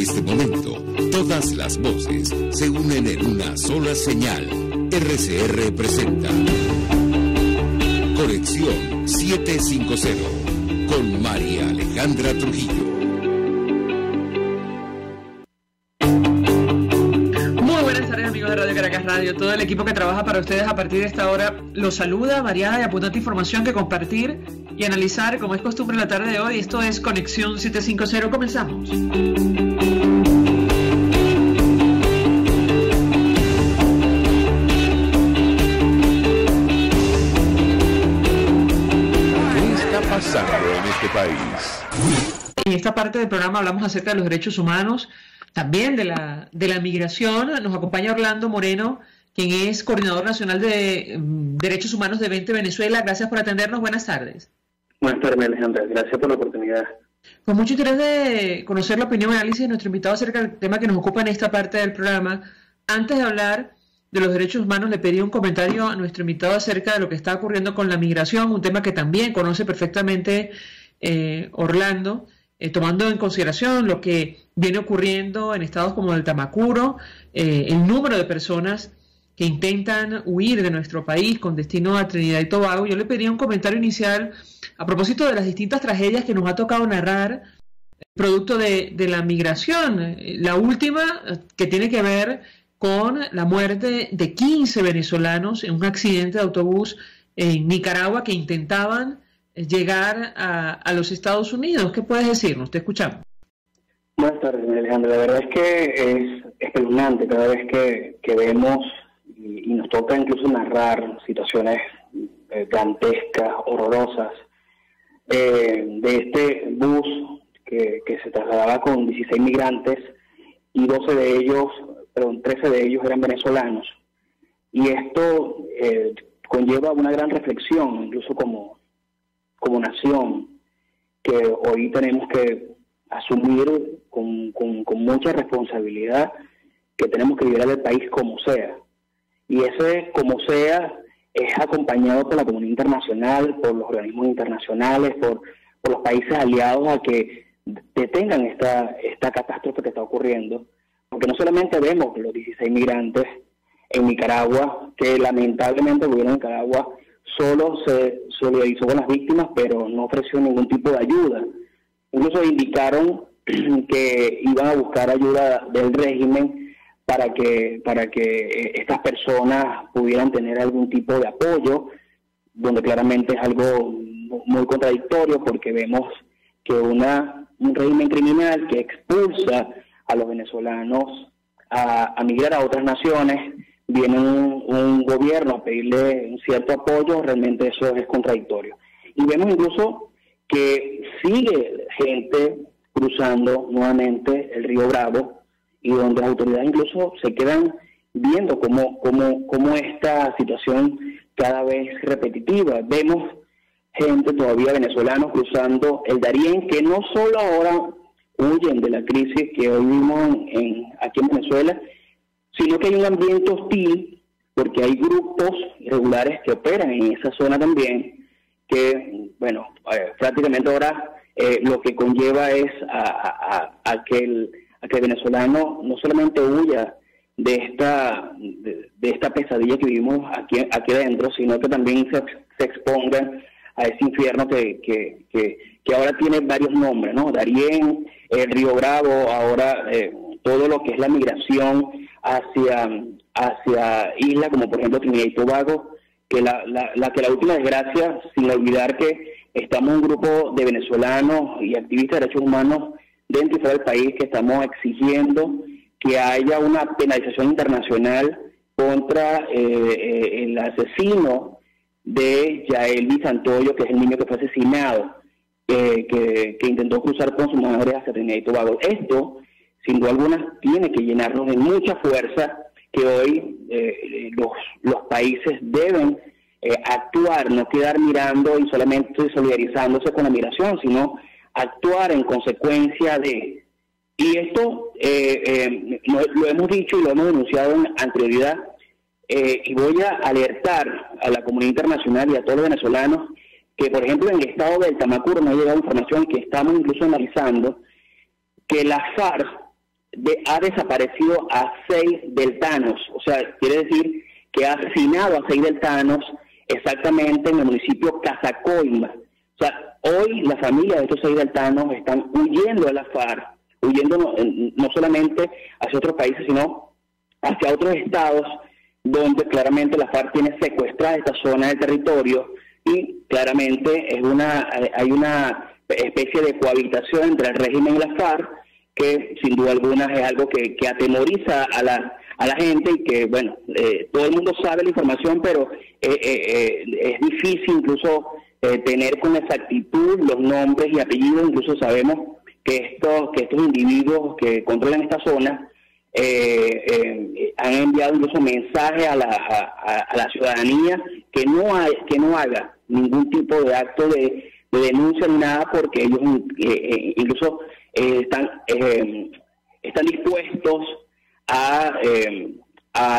este momento, todas las voces se unen en una sola señal. RCR presenta Conexión 750 con María Alejandra Trujillo. Muy buenas tardes, amigos de Radio Caracas Radio. Todo el equipo que trabaja para ustedes a partir de esta hora los saluda, variada y abundante información que compartir y analizar como es costumbre en la tarde de hoy. Esto es Conexión 750. Comenzamos. En este país. En esta parte del programa hablamos acerca de los derechos humanos, también de la migración. Nos acompaña Orlando Moreno, quien es coordinador nacional de derechos humanos de 20 Venezuela. Gracias por atendernos. Buenas tardes. Buenas tardes, Alejandra. Gracias por la oportunidad. Con mucho interés de conocer la opinión y análisis de nuestro invitado acerca del tema que nos ocupa en esta parte del programa. Antes de hablar de los derechos humanos, le pedí un comentario a nuestro invitado acerca de lo que está ocurriendo con la migración, un tema que también conoce perfectamente Orlando, tomando en consideración lo que viene ocurriendo en estados como el Tamacuro, el número de personas que intentan huir de nuestro país con destino a Trinidad y Tobago. Yo le pedí un comentario inicial a propósito de las distintas tragedias que nos ha tocado narrar producto de la migración. La última, que tiene que ver con la muerte de 15 venezolanos en un accidente de autobús en Nicaragua que intentaban llegar a los Estados Unidos. ¿Qué puedes decirnos? Te escuchamos. Buenas tardes, Alejandra. La verdad es que es espeluznante cada vez que vemos y nos toca incluso narrar situaciones dantescas, horrorosas, de este bus que se trasladaba con 16 migrantes y 13 de ellos eran venezolanos. Y esto conlleva una gran reflexión, incluso como nación, que hoy tenemos que asumir con mucha responsabilidad, que tenemos que liberar el país como sea. Y ese como sea es acompañado por la comunidad internacional, por los organismos internacionales, por los países aliados a que detengan esta catástrofe que está ocurriendo. Porque no solamente vemos los 16 migrantes en Nicaragua, que lamentablemente el gobierno de Nicaragua solo se solidarizó con las víctimas, pero no ofreció ningún tipo de ayuda. Incluso indicaron que iban a buscar ayuda del régimen para que estas personas pudieran tener algún tipo de apoyo, donde claramente es algo muy contradictorio, porque vemos que un régimen criminal que expulsa a los venezolanos a migrar a otras naciones, viene un gobierno a pedirle un cierto apoyo. Realmente eso es contradictorio. Y vemos incluso que sigue gente cruzando nuevamente el río Bravo, y donde las autoridades incluso se quedan viendo cómo esta situación cada vez repetitiva. Vemos gente todavía, venezolanos, cruzando el Darién, que no solo ahora huyen de la crisis que hoy vivimos aquí en Venezuela, sino que hay un ambiente hostil, porque hay grupos irregulares que operan en esa zona también, que, bueno, prácticamente ahora lo que conlleva es a que el venezolano no solamente huya de esta pesadilla que vivimos aquí adentro, sino que también se expongan a ese infierno que ahora tiene varios nombres, ¿no? Darién, el Río Bravo, ahora todo lo que es la migración hacia islas como por ejemplo Trinidad y Tobago, que la última desgracia, sin olvidar que estamos un grupo de venezolanos y activistas de derechos humanos dentro y fuera del país que estamos exigiendo que haya una penalización internacional contra el asesino de Yaelvis Santoyo, que es el niño que fue asesinado, que intentó cruzar con su madre hacia Trinidad y Tobago. Esto, sin duda alguna, tiene que llenarnos de mucha fuerza, que hoy los países deben actuar, no quedar mirando y solamente solidarizándose con la migración, sino actuar en consecuencia de. Y esto lo hemos dicho y lo hemos denunciado en anterioridad, y voy a alertar a la comunidad internacional y a todos los venezolanos que, por ejemplo, en el estado del Tamacuro no ha llegado información que estamos incluso analizando, que las FARC ha desaparecido a 6 deltanos, o sea, quiere decir que ha asesinado a 6 deltanos exactamente en el municipio Casacoima. O sea, hoy la familia de estos 6 deltanos están huyendo de la FARC, huyendo no solamente hacia otros países, sino hacia otros estados donde claramente la FARC tiene secuestrada esta zona del territorio y claramente hay una especie de cohabitación entre el régimen y la FARC que sin duda alguna es algo que atemoriza a la gente y que, bueno, todo el mundo sabe la información, pero es difícil incluso tener con exactitud los nombres y apellidos. Incluso sabemos que estos individuos que controlan esta zona han enviado incluso mensajes a la ciudadanía que no haga ningún tipo de acto de denuncia ni nada, porque ellos incluso están dispuestos a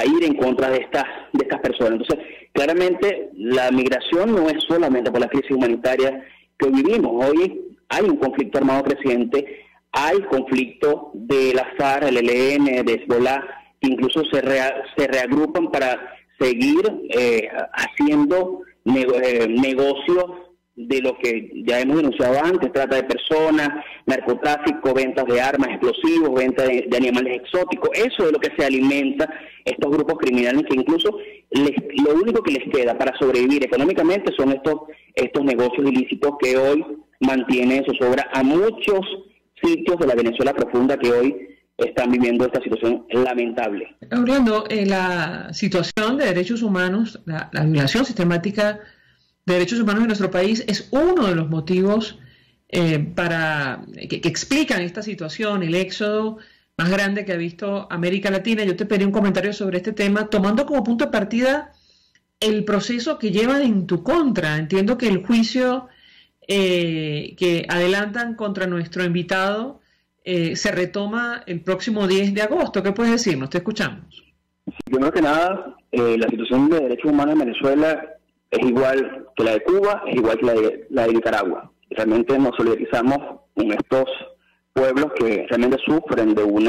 ir en contra de estas personas. Entonces, claramente la migración no es solamente por la crisis humanitaria que vivimos. Hoy hay un conflicto armado creciente, hay conflicto de la FARC, el ELN, de Hezbollah, que incluso se reagrupan para seguir haciendo negocios de lo que ya hemos denunciado antes: trata de personas, narcotráfico, ventas de armas, explosivos, venta de animales exóticos. Eso es lo que se alimenta estos grupos criminales, que incluso lo único que les queda para sobrevivir económicamente son estos negocios ilícitos que hoy mantienen en zozobra a muchos sitios de la Venezuela profunda que hoy están viviendo esta situación lamentable. Orlando, la situación de derechos humanos, la violación sistemática de derechos humanos en nuestro país es uno de los motivos que explican esta situación, el éxodo más grande que ha visto América Latina. Yo te pedí un comentario sobre este tema, tomando como punto de partida el proceso que llevan en tu contra. Entiendo que el juicio que adelantan contra nuestro invitado se retoma el próximo 10 de agosto. ¿Qué puedes decirnos? Te escuchamos. Primero que nada, la situación de derechos humanos en Venezuela es igual que la de Cuba, es igual que la de Nicaragua. Realmente nos solidarizamos con estos pueblos que realmente sufren de un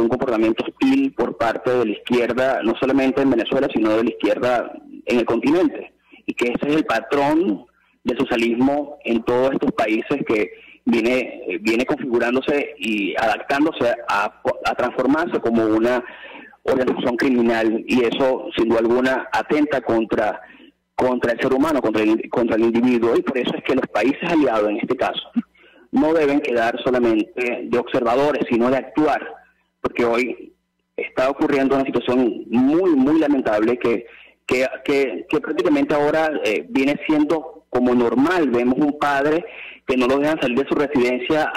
comportamiento hostil por parte de la izquierda, no solamente en Venezuela, sino de la izquierda en el continente. Y que ese es el patrón del socialismo en todos estos países que viene configurándose y adaptándose a transformarse como una organización criminal, y eso sin duda alguna atenta contra el ser humano, contra el individuo. Y por eso es que los países aliados en este caso no deben quedar solamente de observadores, sino de actuar, porque hoy está ocurriendo una situación muy, muy lamentable que prácticamente ahora viene siendo como normal. Vemos un padre que no lo dejan salir de su residencia,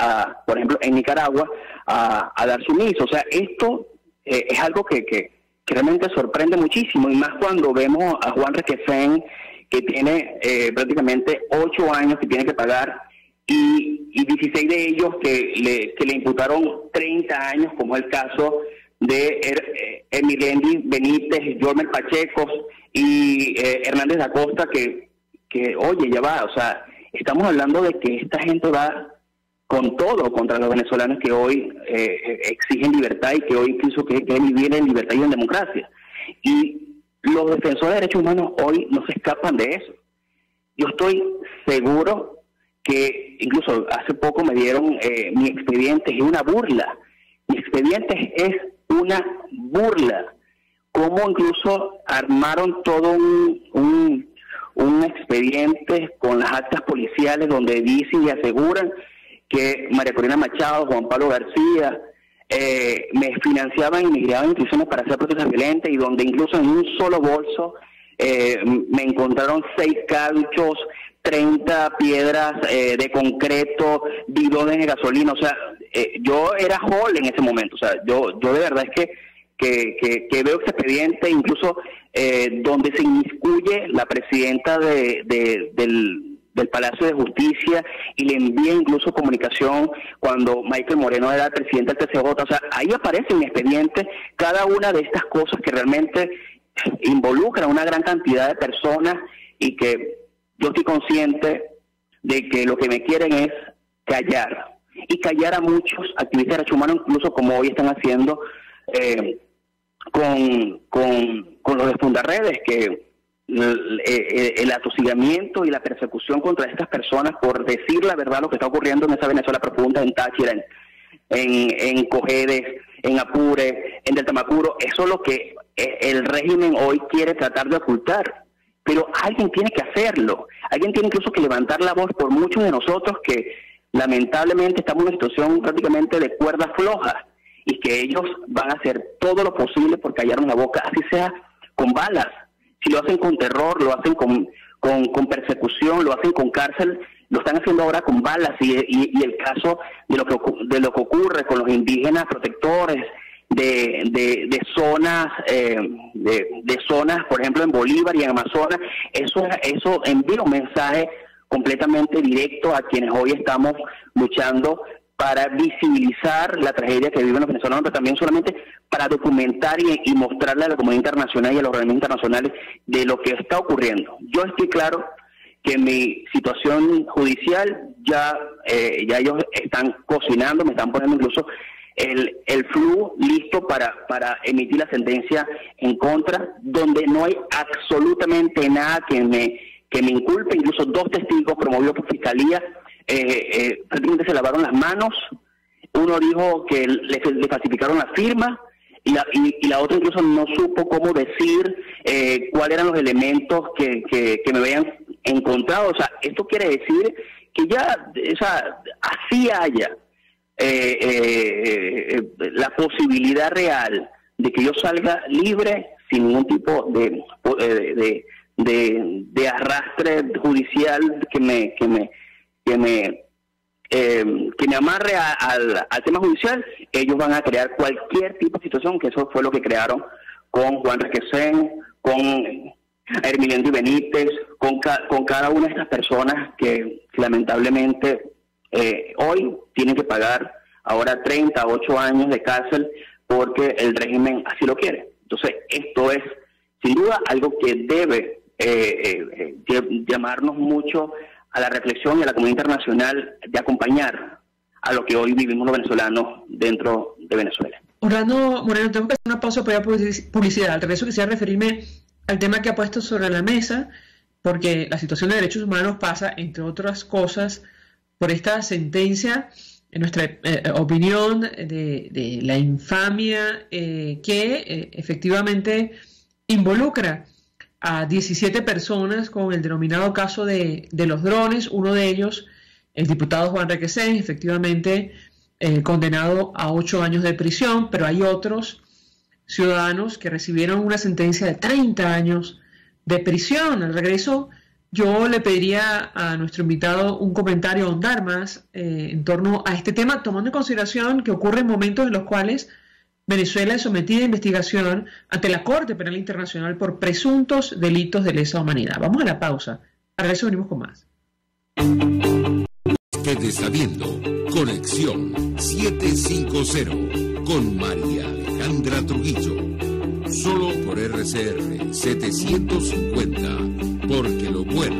por ejemplo, en Nicaragua, a dar su misa. O sea, esto es algo que realmente sorprende muchísimo, y más cuando vemos a Juan Requesén, que tiene prácticamente 8 años que tiene que pagar, y 16 de ellos que le imputaron 30 años, como es el caso de Emilendi Benítez, Jormel Pacheco y Hernández da Costa, que oye, ya va, o sea, estamos hablando de que esta gente va con todo contra los venezolanos que hoy exigen libertad y que hoy incluso quieren vivir en libertad y en democracia. Y los defensores de derechos humanos hoy no se escapan de eso. Yo estoy seguro que incluso hace poco me dieron mi expediente, es una burla. Mi expediente es una burla. Cómo incluso armaron todo un expediente con las actas policiales donde dicen y aseguran que María Corina Machado, Juan Pablo García, me financiaban y me guiaban instituciones para hacer protestas violentas, y donde incluso en un solo bolso me encontraron 6 cauchos, 30 piedras de concreto, bidones de gasolina. O sea, yo era Hall en ese momento. O sea, yo de verdad es que veo este expediente, incluso donde se inmiscuye la presidenta del Palacio de Justicia, y le envía incluso comunicación cuando Michael Moreno era el presidente del TCJ. O sea, ahí aparece en mi expediente cada una de estas cosas que realmente involucran a una gran cantidad de personas, y que yo estoy consciente de que lo que me quieren es callar. y callar a muchos activistas de derechos humanos, incluso como hoy están haciendo con los de Fundarredes, que el atosigamiento y la persecución contra estas personas por decir la verdad lo que está ocurriendo en esa Venezuela profunda, en Táchira, en Cojedes, en Apure, en Delta Macuro, eso es lo que el régimen hoy quiere tratar de ocultar. Pero alguien tiene que hacerlo, alguien tiene incluso que levantar la voz por muchos de nosotros que lamentablemente estamos en una situación prácticamente de cuerda floja, y que ellos van a hacer todo lo posible por callarnos la boca, así sea con balas. Si lo hacen con terror, lo hacen con persecución, lo hacen con cárcel, lo están haciendo ahora con balas. Y el caso de lo que ocurre con los indígenas protectores de zonas, de zonas, por ejemplo, en Bolívar y en Amazonas, eso envía un mensaje completamente directo a quienes hoy estamos luchando para visibilizar la tragedia que viven los venezolanos, pero también solamente para documentar y mostrarle a la comunidad internacional y a los organismos internacionales de lo que está ocurriendo. Yo estoy claro que mi situación judicial ya ellos están cocinando, me están poniendo incluso el flu listo para emitir la sentencia en contra, donde no hay absolutamente nada que me inculpe. Incluso 2 testigos promovidos por Fiscalía prácticamente se lavaron las manos. Uno dijo que le falsificaron la firma y la otra incluso no supo cómo decir cuáles eran los elementos que me habían encontrado. O sea, esto quiere decir que ya, o sea, así haya la posibilidad real de que yo salga libre sin ningún tipo de arrastre judicial que me amarre al tema judicial, ellos van a crear cualquier tipo de situación, que eso fue lo que crearon con Juan Requesén, con Hermiliano Benítez, con cada una de estas personas que lamentablemente hoy tienen que pagar ahora 38 años de cárcel porque el régimen así lo quiere. Entonces, esto es sin duda algo que debe llamarnos mucho a la reflexión y a la comunidad internacional de acompañar a lo que hoy vivimos los venezolanos dentro de Venezuela. Orlando Moreno, tengo que hacer una pausa para publicidad. Al regreso quisiera referirme al tema que ha puesto sobre la mesa, porque la situación de derechos humanos pasa, entre otras cosas, por esta sentencia, en nuestra opinión, de la infamia que efectivamente involucra a 17 personas con el denominado caso de los drones. Uno de ellos, el diputado Juan Requesén, efectivamente condenado a 8 años de prisión, pero hay otros ciudadanos que recibieron una sentencia de 30 años de prisión. Al regreso, yo le pediría a nuestro invitado un comentario, ahondar más en torno a este tema, tomando en consideración que ocurre en momentos en los cuales Venezuela es sometida a investigación ante la Corte Penal Internacional por presuntos delitos de lesa humanidad. Vamos a la pausa. Al regreso venimos con más. Usted está viendo Conexión 750 con María Alejandra Trujillo. Solo por RCR 750, porque lo bueno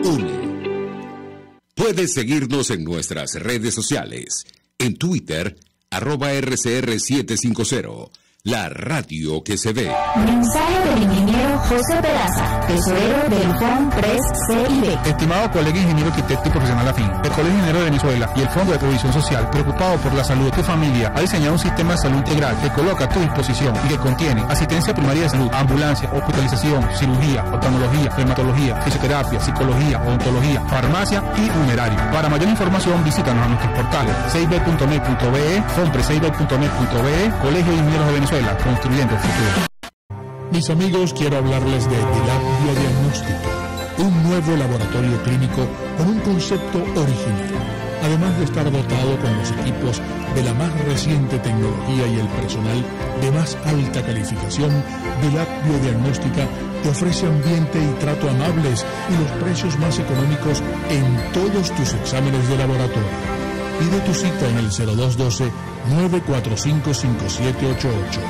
une. Puedes seguirnos en nuestras redes sociales. En Twitter, @RCR750, la radio que se ve. Mensaje del ingeniero José Peraza, tesorero del FONPRES CIB. Estimado colega ingeniero, arquitecto y profesional afín, el Colegio Ingeniero de Venezuela y el Fondo de Previsión Social, preocupado por la salud de tu familia, ha diseñado un sistema de salud integral que coloca a tu disposición y que contiene asistencia primaria de salud, ambulancia, hospitalización, cirugía, oftalmología, dermatología, fisioterapia, psicología, odontología, farmacia y funerario. Para mayor información, visítanos a nuestros portales cib.net.be, fonpres.net.be, Colegio de Ingenieros de Venezuela, construyendo el futuro. Mis amigos, quiero hablarles de DILAB Biodiagnóstica, un nuevo laboratorio clínico con un concepto original. Además de estar dotado con los equipos de la más reciente tecnología y el personal de más alta calificación, DILAB Biodiagnóstica te ofrece ambiente y trato amables y los precios más económicos en todos tus exámenes de laboratorio. Pide tu cita en el 0212-945-5788.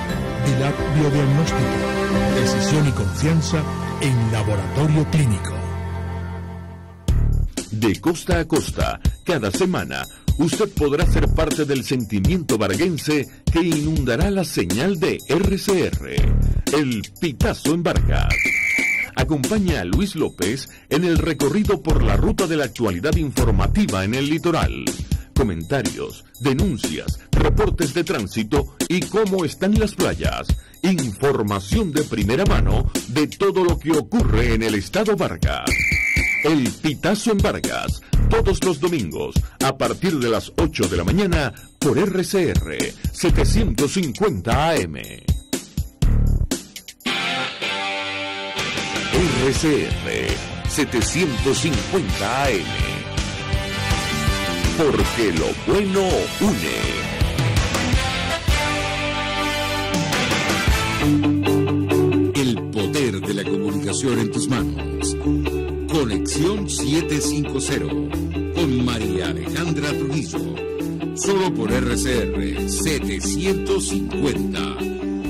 DILAB Biodiagnóstica. Decisión y confianza en laboratorio clínico. De costa a costa, cada semana, usted podrá ser parte del sentimiento varguense que inundará la señal de RCR, el Pitazo en Vargas. Acompaña a Luis López en el recorrido por la ruta de la actualidad informativa en el litoral. Comentarios, denuncias, reportes de tránsito y cómo están las playas. Información de primera mano de todo lo que ocurre en el estado Vargas. El Pitazo en Vargas, todos los domingos, a partir de las 8 de la mañana, por RCR 750 AM. RCR 750 AM. Porque lo bueno une. El poder de la comunicación en tus manos. Conexión 750 con María Alejandra Trujillo. Solo por RCR 750.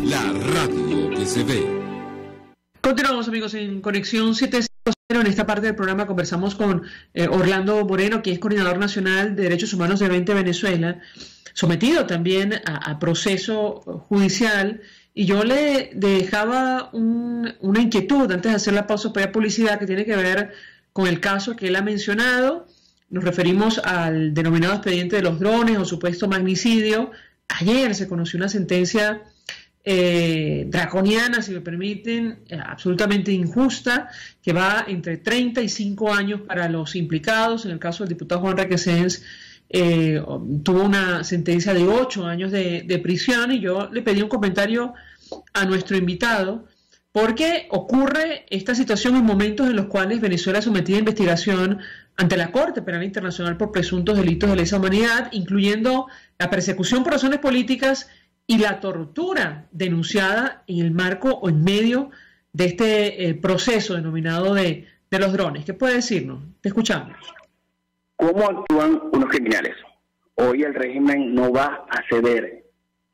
La radio que se ve. Continuamos, amigos, en Conexión 750. En esta parte del programa conversamos con Orlando Moreno, que es Coordinador Nacional de Derechos Humanos de 20 Venezuela, sometido también a proceso judicial. Y yo le dejaba una inquietud antes de hacer la pausa para publicidad que tiene que ver con el caso que él ha mencionado. Nos referimos al denominado expediente de los drones o supuesto magnicidio. Ayer se conoció una sentencia draconiana, si me permiten, absolutamente injusta, que va entre 35 años para los implicados. En el caso del diputado Juan Requesens, tuvo una sentencia de 8 años de prisión, y yo le pedí un comentario a nuestro invitado, porque ocurre esta situación en momentos en los cuales Venezuela es sometida a investigación ante la Corte Penal Internacional por presuntos delitos de lesa humanidad, incluyendo la persecución por razones políticas y la tortura denunciada en el marco o en medio de este proceso denominado de los drones. ¿Qué puede decirnos? Te escuchamos. ¿Cómo actúan unos criminales? Hoy el régimen no va a ceder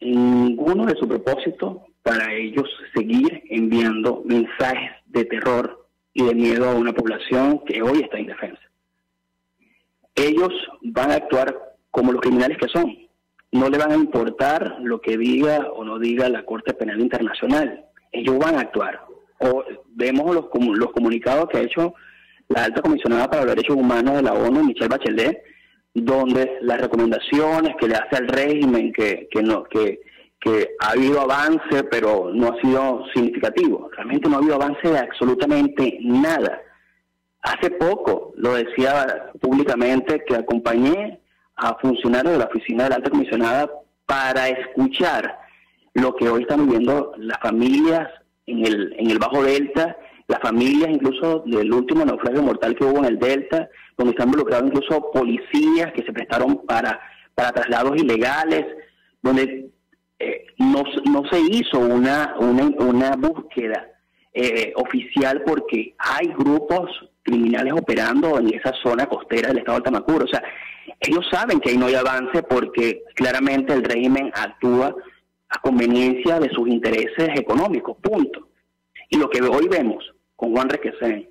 ninguno de sus propósitos para ellos seguir enviando mensajes de terror y de miedo a una población que hoy está indefensa. Ellos van a actuar como los criminales que son. No le van a importar lo que diga o no diga la Corte Penal Internacional. Ellos van a actuar. Vemos los comunicados que ha hecho la alta comisionada para los derechos humanos de la ONU, Michelle Bachelet, donde las recomendaciones que le hace al régimen que ha habido avance, pero no ha sido significativo. Realmente no ha habido avance de absolutamente nada. Hace poco lo decía públicamente que acompañé a funcionarios de la oficina de la alta comisionada para escuchar lo que hoy están viviendo las familias en el Bajo Delta, las familias incluso del último naufragio mortal que hubo en el Delta, donde están involucrados incluso policías que se prestaron para traslados ilegales, donde no se hizo una búsqueda oficial porque hay grupos criminales operando en esa zona costera del estado de Tamacuro. O sea, ellos saben que ahí no hay avance porque claramente el régimen actúa a conveniencia de sus intereses económicos, punto. Y lo que hoy vemos con Juan Requesens,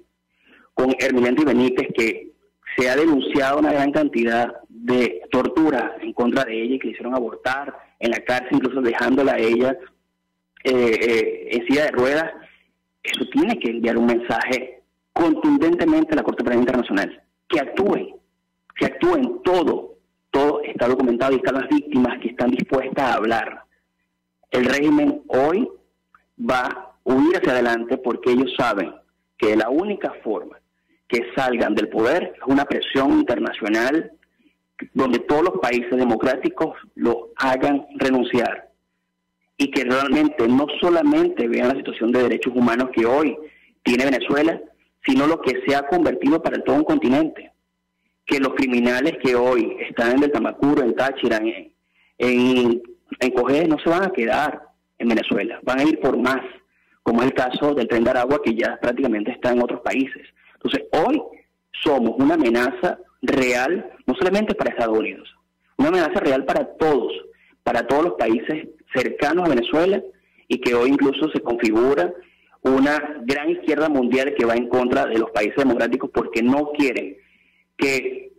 con Hermelinda Benítez, que se ha denunciado una gran cantidad de tortura en contra de ella y que le hicieron abortar en la cárcel, incluso dejándola a ella en silla de ruedas, eso tiene que enviar un mensaje contundentemente a la Corte Penal Internacional, que actúen todo está documentado y están las víctimas que están dispuestas a hablar. El régimen hoy va a huir hacia adelante porque ellos saben que la única forma que salgan del poder es una presión internacional donde todos los países democráticos lo hagan renunciar y que realmente no solamente vean la situación de derechos humanos que hoy tiene Venezuela, sino lo que se ha convertido para todo un continente. Que los criminales que hoy están en el Tamacuro, en Táchira, en Cogés, no se van a quedar en Venezuela, van a ir por más, como es el caso del Tren de Aragua, que ya prácticamente está en otros países. Entonces, hoy somos una amenaza real, no solamente para Estados Unidos, una amenaza real para todos los países cercanos a Venezuela, y que hoy incluso se configura una gran izquierda mundial que va en contra de los países democráticos porque no quieren que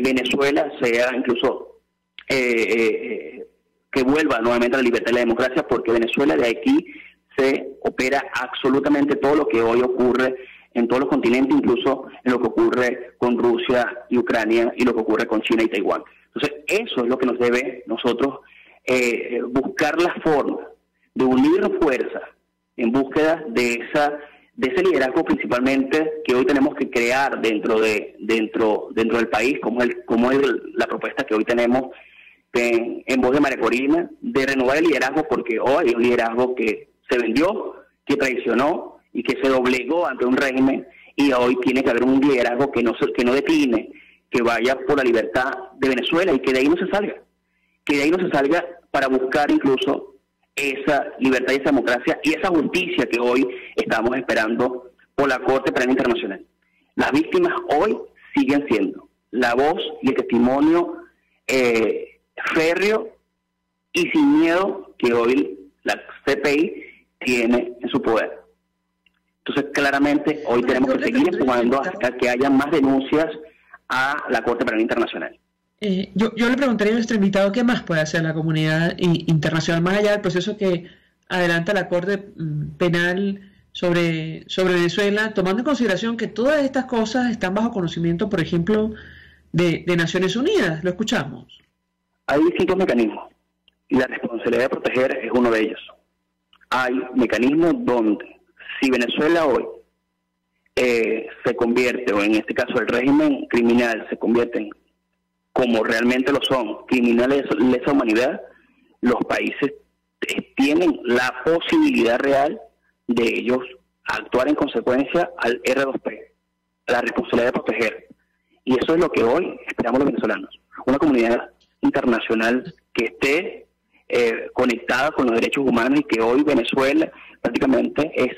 Venezuela sea incluso que vuelva nuevamente a la libertad y la democracia, porque Venezuela, de aquí se opera absolutamente todo lo que hoy ocurre en todos los continentes, incluso en lo que ocurre con Rusia y Ucrania y lo que ocurre con China y Taiwán. Entonces, eso es lo que nos debe nosotros buscar la forma de unir fuerzas en búsqueda de ese liderazgo, principalmente que hoy tenemos que crear dentro del país, como es la propuesta que hoy tenemos en voz de María Corina, de renovar el liderazgo, porque hoy hay un liderazgo que se vendió, que traicionó y que se doblegó ante un régimen, y hoy tiene que haber un liderazgo que no decline, que vaya por la libertad de Venezuela y que de ahí no se salga, para buscar incluso esa libertad y esa democracia y esa justicia que hoy estamos esperando por la Corte Penal Internacional. Las víctimas hoy siguen siendo la voz y el testimonio férreo y sin miedo que hoy la CPI tiene en su poder. Entonces, claramente, hoy tenemos que seguir empujando hasta que haya más denuncias a la Corte Penal Internacional. Yo le preguntaría a nuestro invitado qué más puede hacer la comunidad internacional, más allá del proceso que adelanta la Corte Penal sobre Venezuela, tomando en consideración que todas estas cosas están bajo conocimiento, por ejemplo, de Naciones Unidas. Lo escuchamos. Hay distintos mecanismos y la responsabilidad de proteger es uno de ellos. Hay mecanismos donde, si Venezuela hoy se convierte, o en este caso el régimen criminal se convierte en, como realmente lo son, criminales de lesa humanidad, los países tienen la posibilidad real de ellos actuar en consecuencia al R2P, la responsabilidad de proteger. Y eso es lo que hoy esperamos los venezolanos. Una comunidad internacional que esté conectada con los derechos humanos, y que hoy Venezuela prácticamente es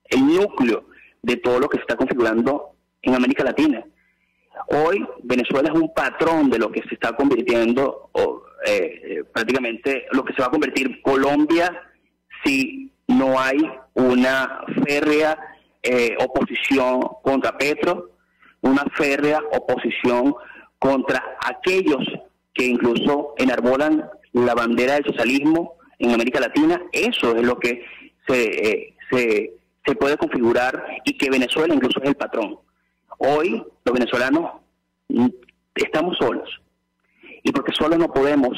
el núcleo de todo lo que se está configurando en América Latina. Hoy Venezuela es un patrón de lo que se está convirtiendo, prácticamente lo que se va a convertir Colombia si no hay una férrea oposición contra Petro, una férrea oposición contra aquellos que incluso enarbolan la bandera del socialismo en América Latina. Eso es lo que se puede configurar, y que Venezuela incluso es el patrón. Hoy los venezolanos estamos solos, y porque solos no podemos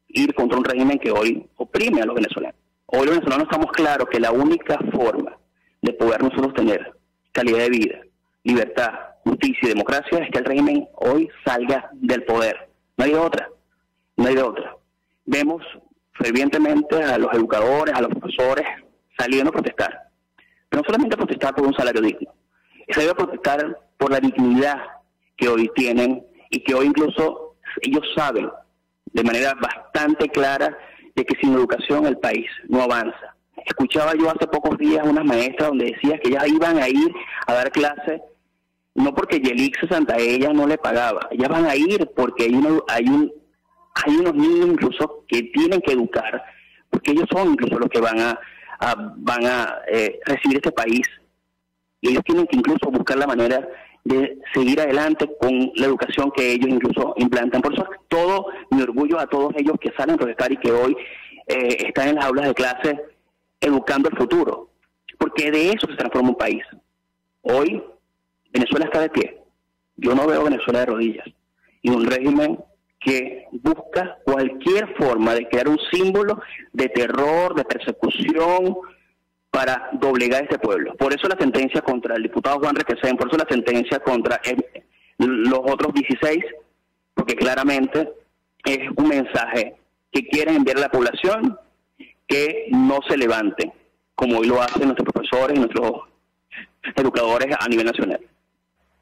ir contra un régimen que hoy oprime a los venezolanos. Hoy los venezolanos estamos claros que la única forma de poder nosotros tener calidad de vida, libertad, justicia y democracia es que el régimen hoy salga del poder. No hay de otra. Vemos fervientemente a los educadores, a los profesores saliendo a protestar. Pero no solamente a protestar por un salario digno, es salir a protestar por la dignidad que hoy tienen, y que hoy incluso ellos saben de manera bastante clara de que sin educación el país no avanza. Escuchaba yo hace pocos días unas maestras donde decía que ellas iban a ir a dar clases no porque Yelixa Santaella no le pagaba, ellas van a ir porque hay unos niños incluso que tienen que educar, porque ellos son incluso los que van a recibir este país, y ellos tienen que incluso buscar la manera de seguir adelante con la educación que ellos incluso implantan. Por eso todo mi orgullo a todos ellos que salen a protestar y que hoy están en las aulas de clase educando el futuro, porque de eso se transforma un país. Hoy Venezuela está de pie, yo no veo Venezuela de rodillas, y un régimen que busca cualquier forma de crear un símbolo de terror, de persecución, para doblegar a este pueblo. Por eso la sentencia contra el diputado Juan Requesén, por eso la sentencia contra los otros 16, porque claramente es un mensaje que quieren enviar a la población, que no se levanten, como hoy lo hacen nuestros profesores y nuestros educadores a nivel nacional.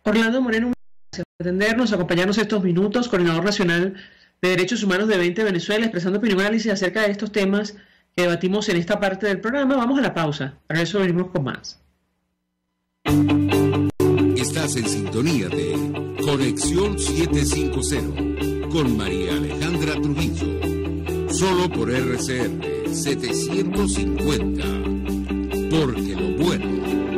Orlando Moreno, gracias por atendernos, acompañarnos estos minutos, coordinador nacional de Derechos Humanos de 20 Venezuela, expresando opinión y análisis acerca de estos temas que debatimos en esta parte del programa. Vamos a la pausa, para eso venimos con más. Estás en sintonía de Conexión 750 con María Alejandra Trujillo, solo por RCR 750, porque lo bueno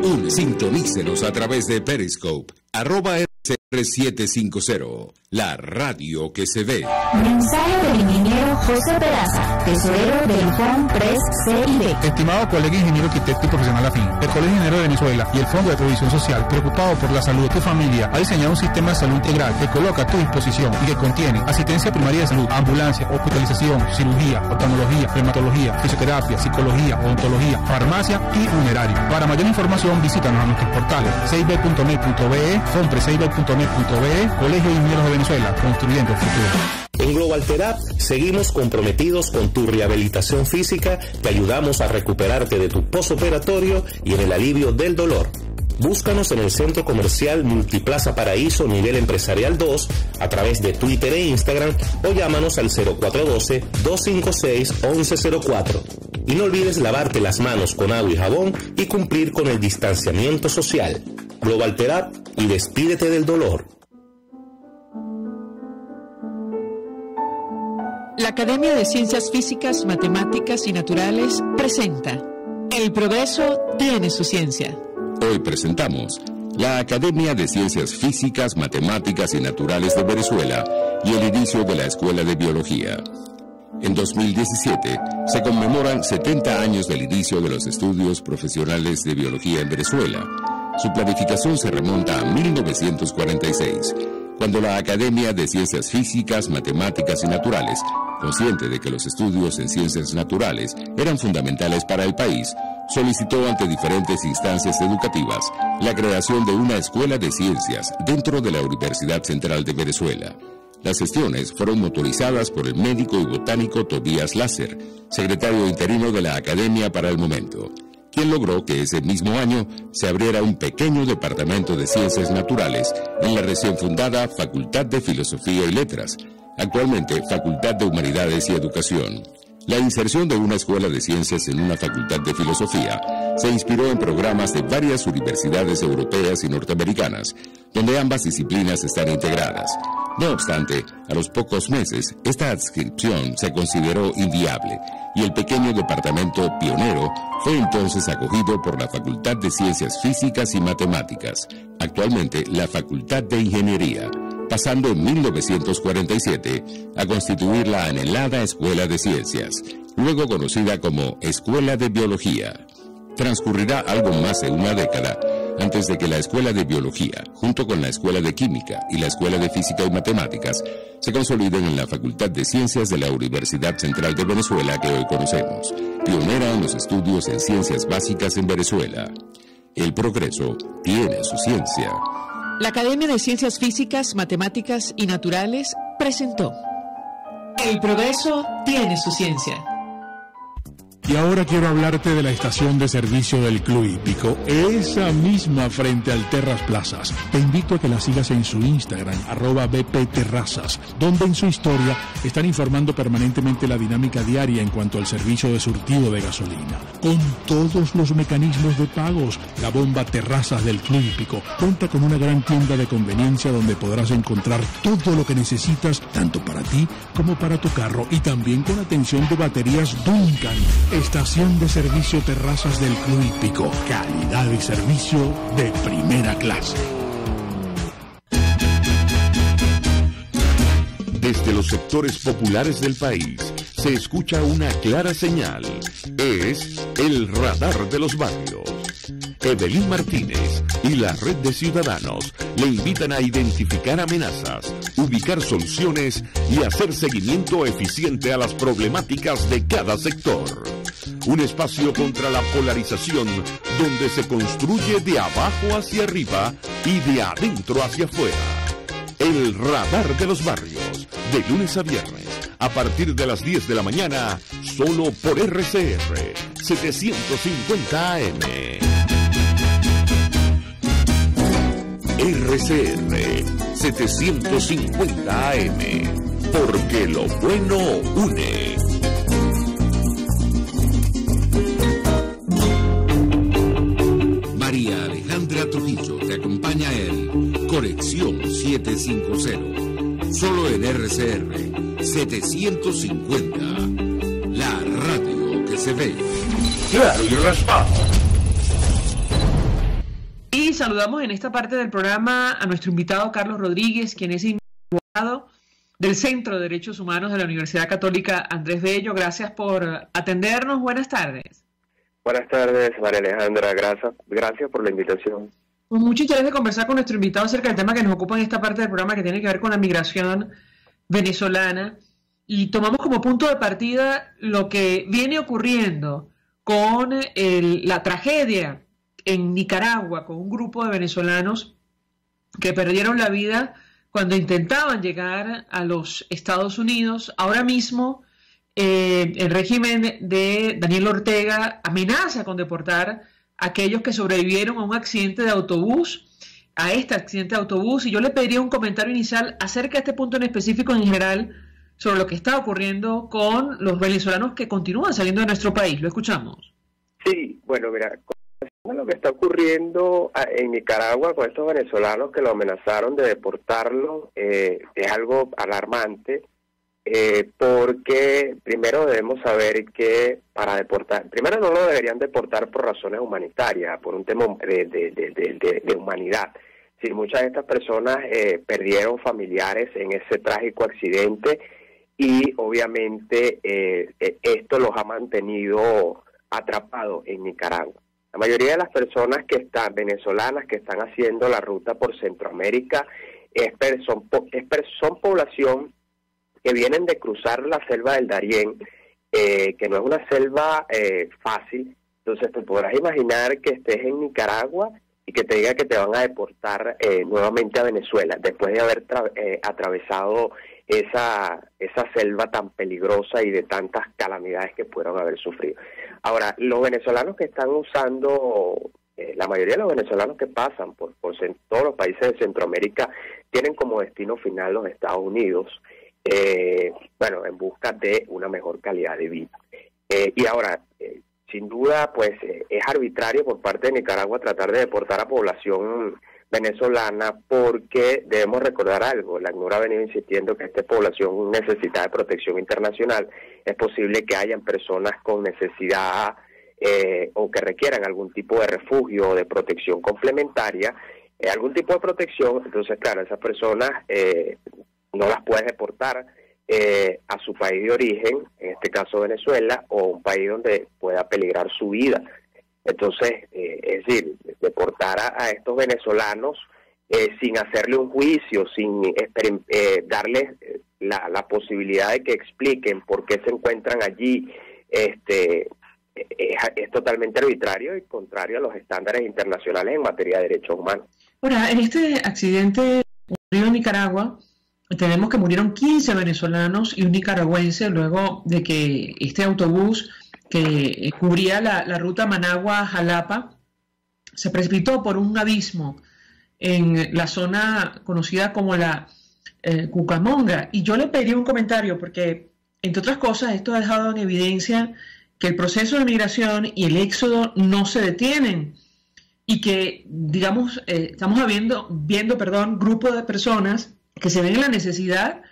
une. Sintonícenos a través de Periscope, @ 750, la radio que se ve. Mensaje del ingeniero José Peraza, tesorero del FONPRES CIB. Estimado colega ingeniero arquitecto y profesional afín, el Colegio Ingeniero de Venezuela y el Fondo de Previsión Social, preocupado por la salud de tu familia, ha diseñado un sistema de salud integral que coloca a tu disposición y que contiene asistencia primaria de salud, ambulancia, hospitalización, cirugía, oftalmología, dermatología, fisioterapia, psicología, odontología, farmacia y funerario. Para mayor información, visítanos a nuestros portales cib.net.be, fonprescib.net.be, Colegio de Ingenieros de Venezuela, construyendo el futuro. En Global Therapy seguimos comprometidos con tu rehabilitación física, te ayudamos a recuperarte de tu postoperatorio y en el alivio del dolor. Búscanos en el Centro Comercial Multiplaza Paraíso Nivel Empresarial 2 a través de Twitter e Instagram o llámanos al 0412-256-1104. Y no olvides lavarte las manos con agua y jabón y cumplir con el distanciamiento social. Global Therapy y despídete del dolor. La Academia de Ciencias Físicas, Matemáticas y Naturales presenta El progreso tiene su ciencia. Hoy presentamos la Academia de Ciencias Físicas, Matemáticas y Naturales de Venezuela y el inicio de la Escuela de Biología. En 2017 se conmemoran 70 años del inicio de los estudios profesionales de biología en Venezuela. Su planificación se remonta a 1946, cuando la Academia de Ciencias Físicas, Matemáticas y Naturales, consciente de que los estudios en ciencias naturales eran fundamentales para el país, solicitó ante diferentes instancias educativas la creación de una escuela de ciencias dentro de la Universidad Central de Venezuela. Las gestiones fueron motorizadas por el médico y botánico Tobías Láser, secretario interino de la Academia para el momento, quien logró que ese mismo año se abriera un pequeño departamento de ciencias naturales en la recién fundada Facultad de Filosofía y Letras, actualmente Facultad de Humanidades y Educación. La inserción de una escuela de ciencias en una facultad de filosofía se inspiró en programas de varias universidades europeas y norteamericanas, donde ambas disciplinas están integradas. No obstante, a los pocos meses, esta adscripción se consideró inviable y el pequeño departamento pionero fue entonces acogido por la Facultad de Ciencias Físicas y Matemáticas, actualmente la Facultad de Ingeniería, pasando en 1947 a constituir la anhelada Escuela de Ciencias, luego conocida como Escuela de Biología. Transcurrirá algo más de una década antes de que la Escuela de Biología, junto con la Escuela de Química y la Escuela de Física y Matemáticas, se consoliden en la Facultad de Ciencias de la Universidad Central de Venezuela que hoy conocemos, pionera en los estudios en ciencias básicas en Venezuela. El progreso tiene su ciencia. La Academia de Ciencias Físicas, Matemáticas y Naturales presentó El progreso tiene su ciencia. Y ahora quiero hablarte de la estación de servicio del Club Hípico, esa misma frente al Terras Plazas. Te invito a que la sigas en su Instagram, @bpterrazas, donde en su historia están informando permanentemente la dinámica diaria en cuanto al servicio de surtido de gasolina. Con todos los mecanismos de pagos, la bomba Terrazas del Club Hípico cuenta con una gran tienda de conveniencia donde podrás encontrar todo lo que necesitas, tanto para ti como para tu carro, y también con atención de baterías Duncan. Estación de servicio Terrazas del Club Hípico. Calidad y servicio de primera clase. Desde los sectores populares del país se escucha una clara señal. Es el radar de los barrios. Evelyn Martínez y la red de ciudadanos le invitan a identificar amenazas, ubicar soluciones y hacer seguimiento eficiente a las problemáticas de cada sector. Un espacio contra la polarización donde se construye de abajo hacia arriba y de adentro hacia afuera. El radar de los barrios, de lunes a viernes, a partir de las 10 de la mañana, solo por RCR 750 AM. RCR 750 AM, porque lo bueno une. María Alejandra Trujillo te acompaña en Conexión 750, solo en RCR 750, la radio que se ve. Claro y raspado. Y saludamos en esta parte del programa a nuestro invitado Carlos Rodríguez, quien es abogado del Centro de Derechos Humanos de la Universidad Católica Andrés Bello. Gracias por atendernos. Buenas tardes. Buenas tardes, María Alejandra. Gracias por la invitación. Con mucho interés de conversar con nuestro invitado acerca del tema que nos ocupa en esta parte del programa, que tiene que ver con la migración venezolana. Y tomamos como punto de partida lo que viene ocurriendo con la tragedia en Nicaragua, con un grupo de venezolanos que perdieron la vida cuando intentaban llegar a los Estados Unidos. Ahora mismo el régimen de Daniel Ortega amenaza con deportar a aquellos que sobrevivieron a un accidente de autobús, a este accidente de autobús, y yo le pediría un comentario inicial acerca de este punto en específico en general, sobre lo que está ocurriendo con los venezolanos que continúan saliendo de nuestro país. Lo escuchamos. Sí, bueno, mira, con lo que está ocurriendo en Nicaragua con estos venezolanos que lo amenazaron de deportarlo, es algo alarmante, porque primero debemos saber que para deportar, primero no lo deberían deportar por razones humanitarias, por un tema de humanidad. Si muchas de estas personas perdieron familiares en ese trágico accidente, y obviamente esto los ha mantenido atrapados en Nicaragua. La mayoría de las personas que están, venezolanas, que están haciendo la ruta por Centroamérica, son población que vienen de cruzar la selva del Darién, que no es una selva fácil. Entonces te podrás imaginar que estés en Nicaragua y que te diga que te van a deportar nuevamente a Venezuela, después de haber atravesado esa selva tan peligrosa y de tantas calamidades que pudieron haber sufrido. Ahora, los venezolanos que están usando, la mayoría de los venezolanos que pasan por todos los países de Centroamérica tienen como destino final los Estados Unidos, en busca de una mejor calidad de vida. Y ahora, sin duda, pues es arbitrario por parte de Nicaragua tratar de deportar a población venezolana, porque debemos recordar algo. La ACNUR ha venido insistiendo que esta población necesita de protección internacional. Es posible que hayan personas con necesidad o que requieran algún tipo de refugio o de protección complementaria, algún tipo de protección. Entonces, claro, esas personas no las puedes deportar a su país de origen, en este caso Venezuela, o un país donde pueda peligrar su vida. Entonces, es decir, deportar a estos venezolanos sin hacerle un juicio, sin darles la posibilidad de que expliquen por qué se encuentran allí, es totalmente arbitrario y contrario a los estándares internacionales en materia de derechos humanos. Ahora, en este accidente ocurrido en Nicaragua, tenemos que murieron 15 venezolanos y un nicaragüense luego de que este autobús que cubría la ruta Managua-Jalapa se precipitó por un abismo en la zona conocida como la Cucamonga. Y yo le pediría un comentario porque, entre otras cosas, esto ha dejado en evidencia que el proceso de migración y el éxodo no se detienen y que, digamos, estamos viendo, grupos de personas que se ven en la necesidad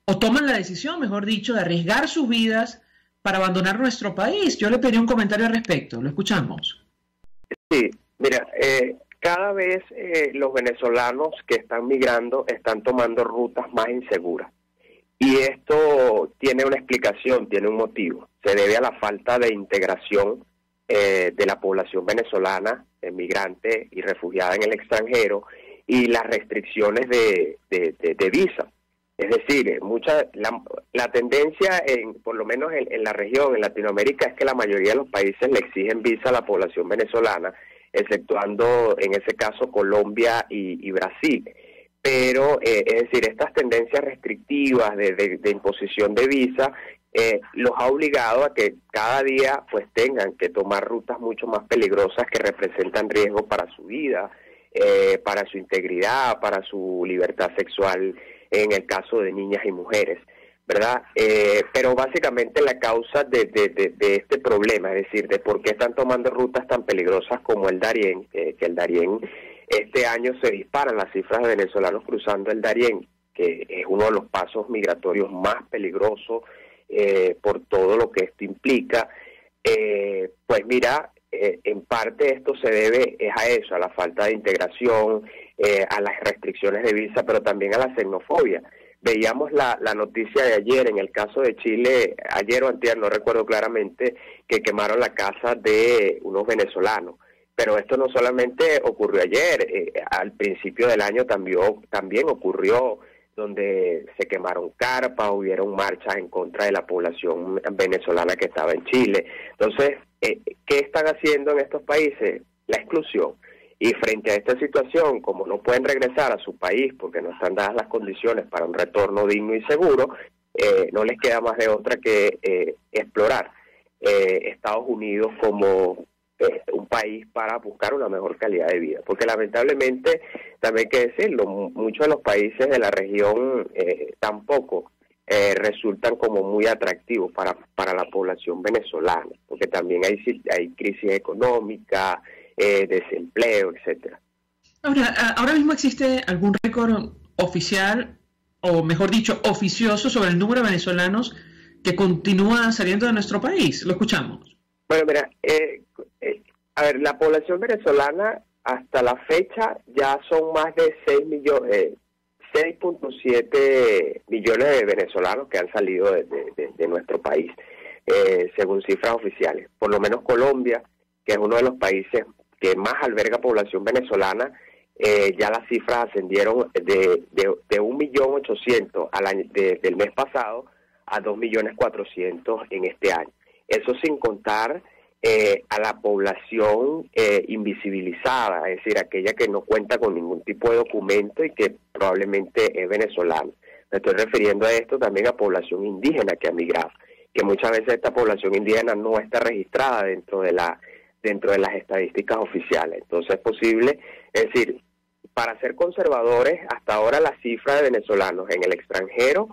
o toman la decisión, mejor dicho, de arriesgar sus vidas para abandonar nuestro país. Yo le pedí un comentario al respecto. Lo escuchamos. Sí, mira, cada vez los venezolanos que están migrando están tomando rutas más inseguras. Y esto tiene una explicación, tiene un motivo. Se debe a la falta de integración de la población venezolana, migrante y refugiada en el extranjero, y las restricciones de visa. Es decir, la tendencia, por lo menos en la región, en Latinoamérica, es que la mayoría de los países le exigen visa a la población venezolana, exceptuando en ese caso Colombia y Brasil. Pero, es decir, estas tendencias restrictivas de imposición de visa los ha obligado a que cada día pues tengan que tomar rutas mucho más peligrosas que representan riesgo para su vida, para su integridad, para su libertad sexual, en el caso de niñas y mujeres, ¿verdad? Pero básicamente la causa de este problema, es decir, de por qué están tomando rutas tan peligrosas como el Darién, que el Darién, este año se disparan las cifras de venezolanos cruzando el Darién, que es uno de los pasos migratorios más peligrosos por todo lo que esto implica. Pues mira, en parte esto se debe a eso, a la falta de integración, a las restricciones de visa, pero también a la xenofobia. Veíamos la noticia de ayer, en el caso de Chile, ayer o antier, no recuerdo claramente, que quemaron la casa de unos venezolanos. Pero esto no solamente ocurrió ayer, al principio del año también ocurrió, donde se quemaron carpas, hubieron marchas en contra de la población venezolana que estaba en Chile. Entonces, ¿qué están haciendo en estos países? La exclusión. Y frente a esta situación, como no pueden regresar a su país porque no están dadas las condiciones para un retorno digno y seguro, no les queda más de otra que explorar Estados Unidos como un país para buscar una mejor calidad de vida. Porque lamentablemente, también hay que decirlo, muchos de los países de la región tampoco resultan como muy atractivos para la población venezolana, porque también hay crisis económica, desempleo, etcétera. Ahora mismo existe algún récord oficial, o mejor dicho, oficioso, sobre el número de venezolanos que continúa saliendo de nuestro país. Lo escuchamos. Bueno, mira, a ver, la población venezolana hasta la fecha ya son más de 6.7 millones de venezolanos que han salido de nuestro país, según cifras oficiales. Por lo menos Colombia, que es uno de los países que más alberga población venezolana, ya las cifras ascendieron de 1.800.000 del mes pasado a 2.400.000 en este año. Eso sin contar a la población invisibilizada, es decir, aquella que no cuenta con ningún tipo de documento y que probablemente es venezolana. Me estoy refiriendo a esto también a población indígena que ha migrado, que muchas veces esta población indígena no está registrada dentro de las estadísticas oficiales. Entonces es posible, es decir, para ser conservadores, hasta ahora la cifra de venezolanos en el extranjero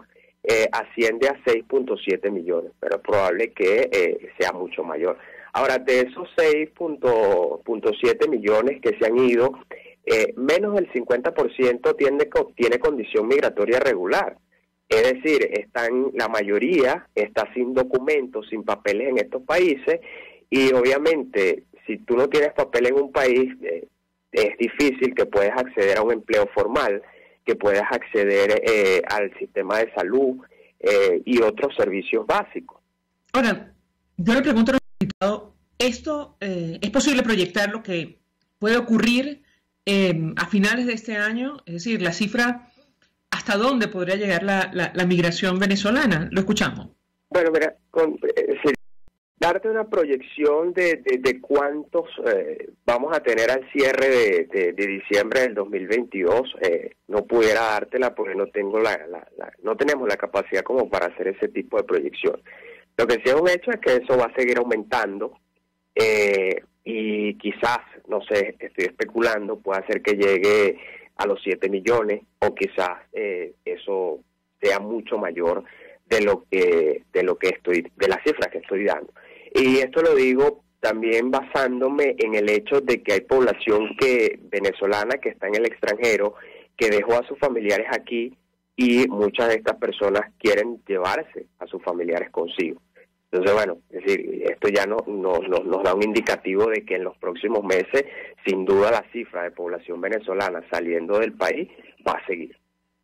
asciende a 6.7 millones, pero es probable que sea mucho mayor. Ahora, de esos 6.7 millones que se han ido, menos del 50% tiene condición migratoria regular. Es decir, la mayoría está sin documentos, sin papeles en estos países, y obviamente, si tú no tienes papel en un país, es difícil que puedas acceder a un empleo formal, que puedas acceder al sistema de salud y otros servicios básicos. Ahora, yo le pregunto al invitado, ¿esto es posible proyectar lo que puede ocurrir a finales de este año? Es decir, la cifra, ¿hasta dónde podría llegar la migración venezolana? Lo escuchamos. Bueno, mira, darte una proyección de cuántos vamos a tener al cierre de diciembre del 2022, no pudiera dártela porque no tenemos la capacidad como para hacer ese tipo de proyección. Lo que sí es un hecho es que eso va a seguir aumentando y quizás, no sé, estoy especulando, puede ser que llegue a los 7 millones o quizás eso sea mucho mayor de las cifras que estoy dando. Y esto lo digo también basándome en el hecho de que hay población venezolana que está en el extranjero, que dejó a sus familiares aquí, y muchas de estas personas quieren llevarse a sus familiares consigo. Entonces, bueno, es decir, esto ya nos da un indicativo de que en los próximos meses, sin duda, la cifra de población venezolana saliendo del país va a seguir.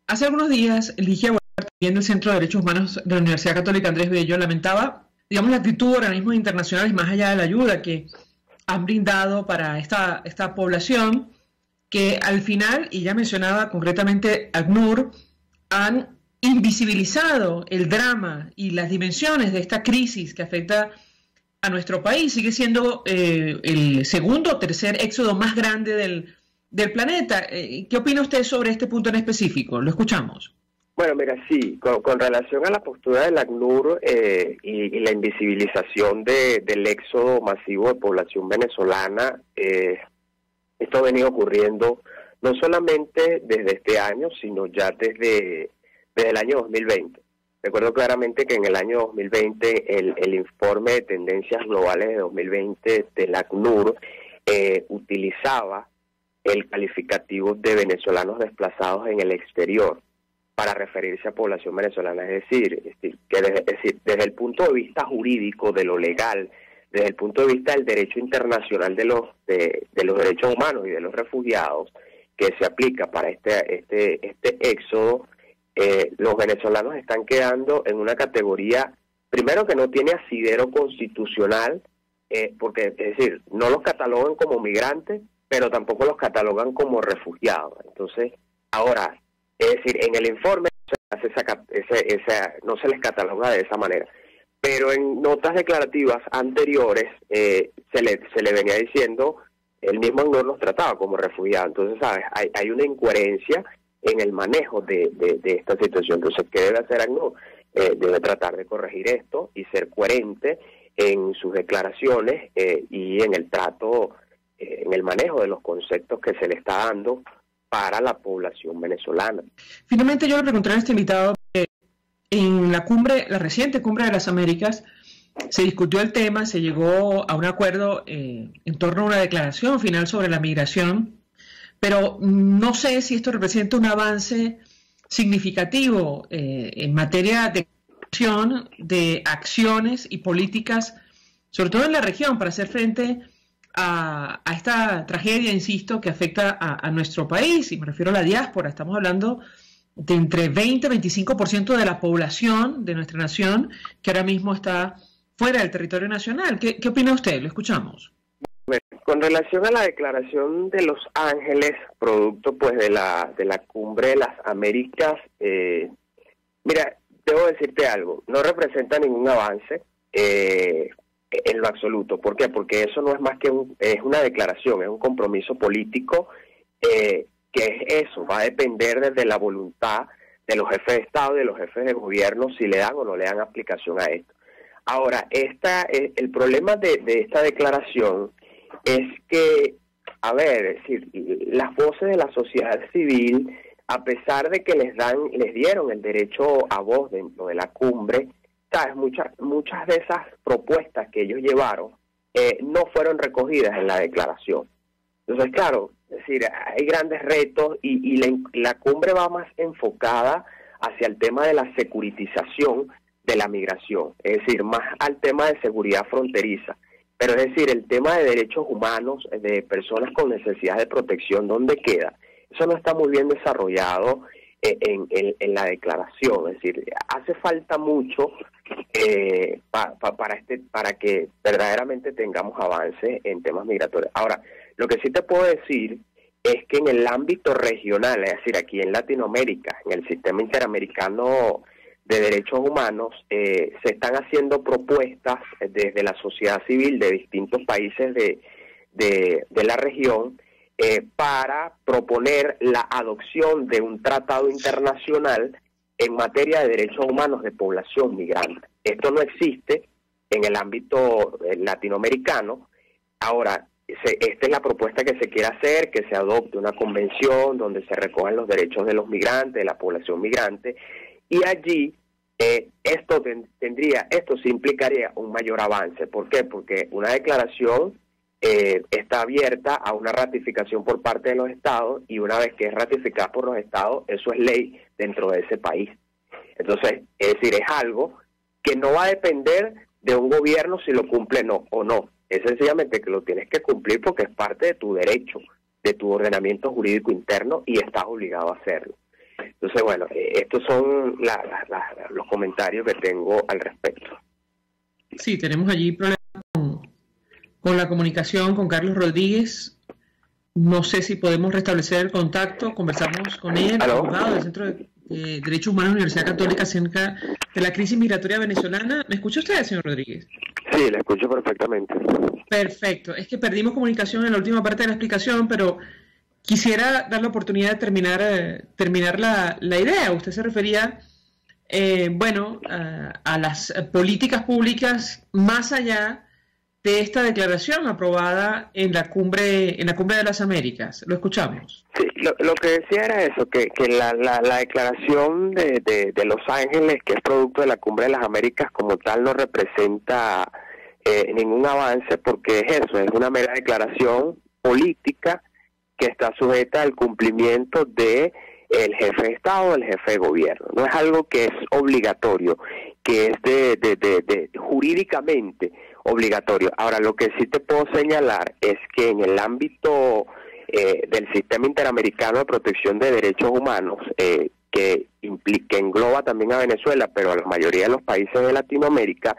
Hace algunos días, Ligia Huerta, también del Centro de Derechos Humanos de la Universidad Católica Andrés Bello, lamentaba, digamos, la actitud de organismos internacionales más allá de la ayuda que han brindado para esta población, que al final, y ya mencionaba concretamente ACNUR, han invisibilizado el drama y las dimensiones de esta crisis que afecta a nuestro país. Sigue siendo el segundo o tercer éxodo más grande del planeta. ¿Qué opina usted sobre este punto en específico? Lo escuchamos. Bueno, mira, sí, con relación a la postura del ACNUR y la invisibilización del éxodo masivo de población venezolana, esto ha venido ocurriendo no solamente desde este año, sino ya desde el año 2020. Recuerdo claramente que en el año 2020 el informe de tendencias globales de 2020 del ACNUR utilizaba el calificativo de venezolanos desplazados en el exterior para referirse a población venezolana, es decir, desde el punto de vista jurídico, de lo legal, desde el punto de vista del derecho internacional de los derechos humanos y de los refugiados que se aplica para este éxodo, los venezolanos están quedando en una categoría, primero, que no tiene asidero constitucional, porque, es decir, no los catalogan como migrantes, pero tampoco los catalogan como refugiados. Entonces, ahora, es decir, en el informe no se les cataloga de esa manera, pero en notas declarativas anteriores se le venía diciendo, el mismo ACNUR los trataba como refugiados. Entonces, ¿sabes? Hay una incoherencia en el manejo de esta situación. Entonces, ¿qué debe hacer ACNUR? Debe tratar de corregir esto y ser coherente en sus declaraciones y en el trato, en el manejo de los conceptos que se le está dando para la población venezolana. Finalmente, yo le pregunté a este invitado que en la reciente cumbre de las Américas, se discutió el tema, se llegó a un acuerdo en torno a una declaración final sobre la migración, pero no sé si esto representa un avance significativo en materia de acciones y políticas, sobre todo en la región, para hacer frente a esta tragedia, insisto, que afecta a nuestro país, y me refiero a la diáspora. Estamos hablando de entre 20 y 25% de la población de nuestra nación que ahora mismo está fuera del territorio nacional. ¿Qué opina usted? Lo escuchamos. Con relación a la declaración de Los Ángeles, producto pues de la cumbre de las Américas, mira, debo decirte algo, no representa ningún avance en lo absoluto. ¿Por qué? Porque eso no es más que es una declaración, es un compromiso político que es eso, va a depender desde la voluntad de los jefes de Estado y de los jefes de gobierno si le dan o no le dan aplicación a esto. Ahora, el problema de esta declaración es que, a ver, es decir, las voces de la sociedad civil, a pesar de que les dieron el derecho a voz dentro de la cumbre, ¿sabes? Muchas de esas propuestas que ellos llevaron no fueron recogidas en la declaración. Entonces, claro, es decir, hay grandes retos y la cumbre va más enfocada hacia el tema de la securitización de la migración, es decir, más al tema de seguridad fronteriza. Pero es decir, el tema de derechos humanos, de personas con necesidad de protección, ¿dónde queda? Eso no está muy bien desarrollado en la declaración. Es decir, hace falta mucho para que verdaderamente tengamos avances en temas migratorios. Ahora, lo que sí te puedo decir es que en el ámbito regional, es decir, aquí en Latinoamérica, en el sistema interamericano de derechos humanos, se están haciendo propuestas desde la sociedad civil de distintos países de la región para proponer la adopción de un tratado internacional en materia de derechos humanos de población migrante. Esto no existe en el ámbito latinoamericano. Ahora, esta es la propuesta que se quiere hacer, que se adopte una convención donde se recojan los derechos de los migrantes, de la población migrante, y allí esto sí implicaría un mayor avance. ¿Por qué? Porque una declaración está abierta a una ratificación por parte de los estados, y una vez que es ratificada por los estados, eso es ley dentro de ese país. Entonces, es decir, es algo que no va a depender de un gobierno si lo cumple o no. Es sencillamente que lo tienes que cumplir porque es parte de tu derecho, de tu ordenamiento jurídico interno, y estás obligado a hacerlo. Entonces, bueno, estos son los comentarios que tengo al respecto. Sí, tenemos allí problemas con la comunicación con Carlos Rodríguez. No sé si podemos restablecer el contacto. Conversamos con él, abogado del Centro de Derechos Humanos de la Universidad Católica, acerca de la crisis migratoria venezolana. ¿Me escucha usted, señor Rodríguez? Sí, la escucho perfectamente. Perfecto. Es que perdimos comunicación en la última parte de la explicación, pero quisiera dar la oportunidad de terminar la idea. Usted se refería, a las políticas públicas más allá de esta declaración aprobada en la cumbre de las Américas. Lo escuchamos. Sí, lo que decía era eso, que la declaración de Los Ángeles, que es producto de la cumbre de las Américas como tal, no representa ningún avance, porque es eso, es una mera declaración política que está sujeta al cumplimiento de el jefe de Estado, el jefe de gobierno. No es algo que es obligatorio. que es de jurídicamente obligatorio. Ahora, lo que sí te puedo señalar es que en el ámbito del Sistema Interamericano de Protección de Derechos Humanos, que engloba también a Venezuela, pero a la mayoría de los países de Latinoamérica,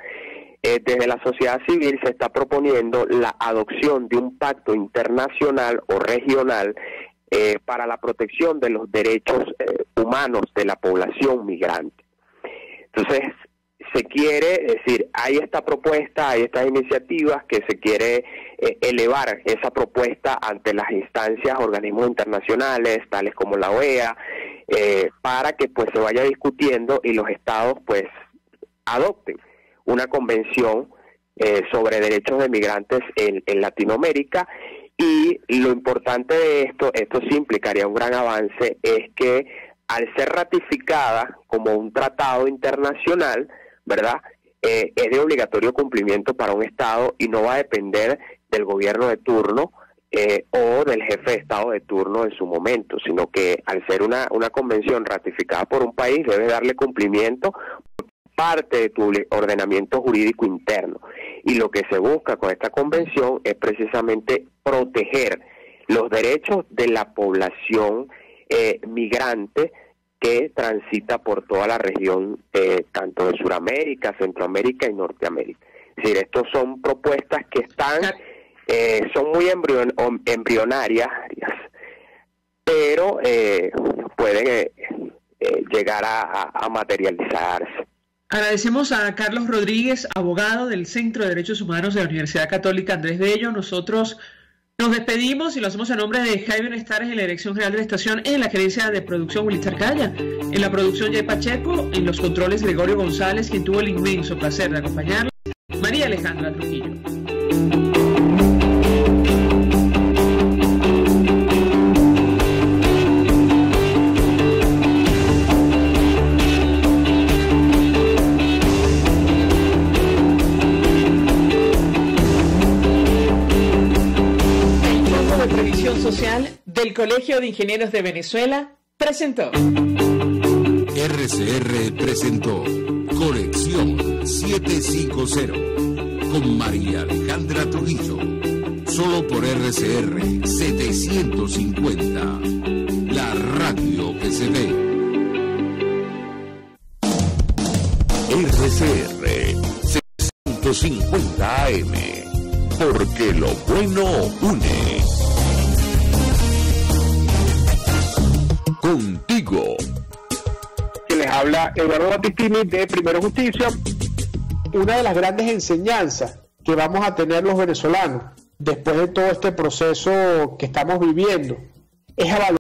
desde la sociedad civil se está proponiendo la adopción de un pacto internacional o regional para la protección de los derechos humanos de la población migrante. Entonces, se quiere, es decir, hay esta propuesta, hay estas iniciativas que se quiere elevar esa propuesta ante las instancias, organismos internacionales, tales como la OEA, para que pues se vaya discutiendo y los estados pues adopten una convención sobre derechos de migrantes en Latinoamérica. Y lo importante de esto sí implicaría un gran avance, es que al ser ratificada como un tratado internacional, ¿verdad?, es de obligatorio cumplimiento para un Estado y no va a depender del gobierno de turno o del jefe de Estado de turno en su momento, sino que al ser una convención ratificada por un país debe darle cumplimiento parte de tu ordenamiento jurídico interno. Y lo que se busca con esta convención es precisamente proteger los derechos de la población migrante que transita por toda la región, tanto de Sudamérica, Centroamérica y Norteamérica. Es decir, estos son propuestas que están, son muy embrionarias, pero pueden llegar a materializarse. Agradecemos a Carlos Rodríguez, abogado del Centro de Derechos Humanos de la Universidad Católica Andrés Bello. Nosotros nos despedimos y lo hacemos a nombre de Jaime Nestares en la Dirección General de la Estación, en la gerencia de producción Willy Calla, en la producción Jay Pacheco, en los controles Gregorio González, quien tuvo el inmenso placer de acompañarles, María Alejandra Trujillo. Social del Colegio de Ingenieros de Venezuela presentó. RCR presentó Conexión 750 con María Alejandra Trujillo. Solo por RCR 750, la radio que se ve. RCR 750 AM, porque lo bueno une. Contigo. Que les habla Eduardo Battistini de Primero Justicia. Una de las grandes enseñanzas que vamos a tener los venezolanos después de todo este proceso que estamos viviendo es a valorar